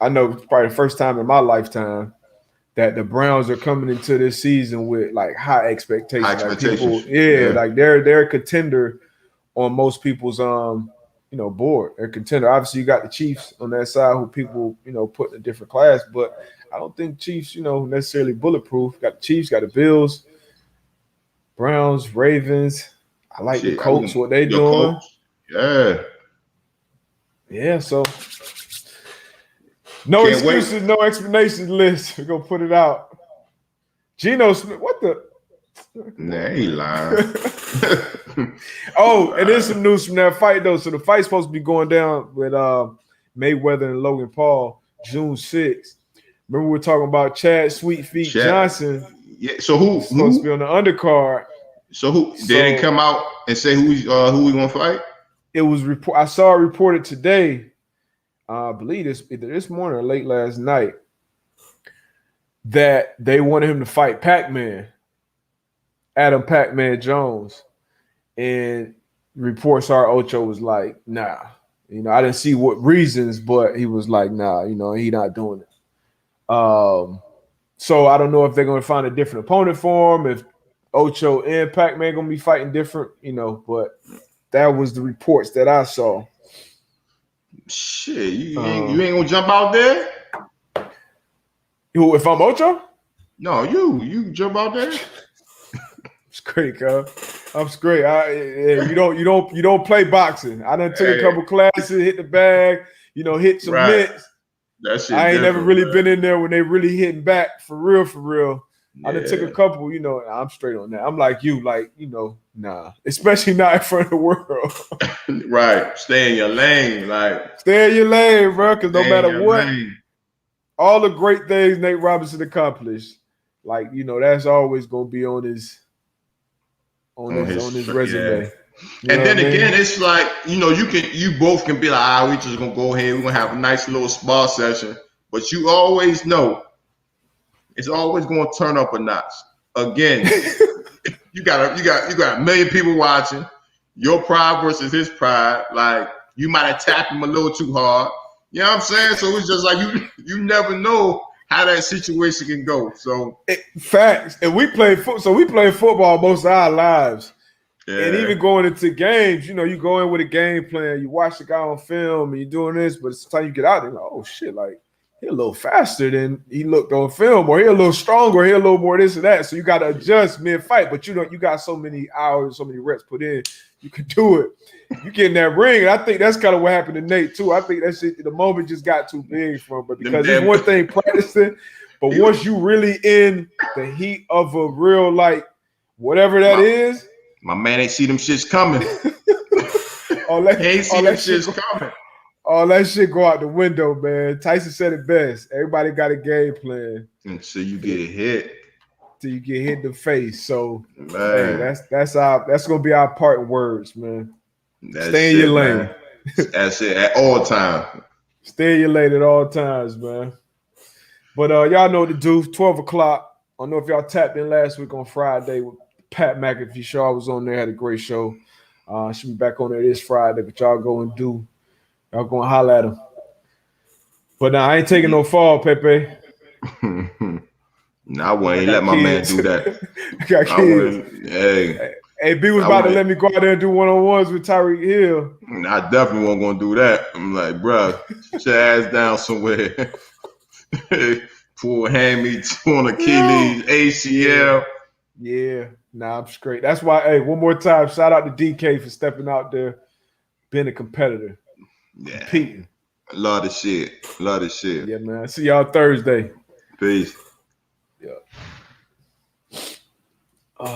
know it's probably the first time in my lifetime that the Browns are coming into this season with like high expectations. High Like expectations. like they're a contender on most people's board. They're a contender. Obviously, you got the Chiefs on that side who people, put in a different class, but I don't think Chiefs, necessarily bulletproof. Got the Chiefs, got the Bills, Browns, Ravens. I like the Shit, Colts, what they your doing. coach. Yeah. Yeah, so no Can't wait. excuses, no explanations list. We're gonna put it out. Geno Smith, what the? Nah, he lying. Oh, and there's some news from that fight though. So the fight's supposed to be going down with Mayweather and Logan Paul June 6th. Remember we were talking about Chad Sweet Feet Johnson. Yeah. So who supposed to be on the undercard? So who did they come out and say who we gonna fight? It was I saw it reported today. I believe either this morning or late last night that they wanted him to fight Pac-Man, Adam Pac-Man Jones, and reports are Ocho was like, nah. I didn't see what reasons, but he was like, nah, he not doing it. So I don't know if they're going to find a different opponent for him, if Ocho and Pac-Man going to be fighting different, but that was the reports that I saw. Shit, you ain't going to jump out there? Who, if I'm Ocho? No, you jump out there? It's great, cuz. I'm straight. You don't play boxing. I done took a couple classes, hit the bag, hit some mitts. That shit I ain't never really been in there when they really hitting back for real. Yeah. I done took a couple, I'm straight on that. I'm like you, nah. Especially not in front of the world. Right. Stay in your lane. Stay in your lane, bro, because no matter what, all the great things Nate Robinson accomplished, that's always gonna be on his resume. Yeah. And then again, it's like, you both can be like, we just gonna go ahead, we're gonna have a nice little spa session. But you always know it's always gonna turn up a notch. Again, you got a million people watching, your pride versus his pride. Like you might have tapped him a little too hard. You know what I'm saying? So it's just like you never know how that situation can go. So facts. And we play football most of our lives. Yeah. And even going into games, you go in with a game plan, you watch the guy on film and you're doing this, but sometimes you get out there and oh shit, like he a little faster than he looked on film, or he a little stronger, he a little more this and that. So you got to adjust mid-fight, but you got so many hours, so many reps put in, you can do it. You get in that ring, and I think that's kind of what happened to Nate too. I think that shit, the moment just got too big for him, but because it's one thing practicing, but once you really in the heat of a real, like, whatever that is. My man ain't see them shits coming. He ain't see them shits coming. All that shit go out the window, man. Tyson said it best. Everybody got a game plan. Until you get hit. Till you get hit in the face. So hey, that's gonna be our parting words, man. Stay in your lane. Man. That's it at all times. Stay in your lane at all times, man. But y'all know what to do. 12 o'clock. I don't know if y'all tapped in last week on Friday with Pat McAfee show. I was on there, had a great show. Should be back on there this Friday, but y'all go and holler at him. But now I ain't taking no fall, Pepe. Nah, I wouldn't let my man do that. Got kids. Hey, B was about to let me go out there and do one-on-ones with Tyreek Hill. I definitely wasn't gonna do that. I'm like, bro, sit your ass down somewhere. Pull hammy, torn Achilles, ACL. Yeah, nah, I'm straight. That's why, hey, one more time, shout out to DK for stepping out there, being a competitor, competing. Love the shit. Yeah, man. See y'all Thursday. Peace. Yeah.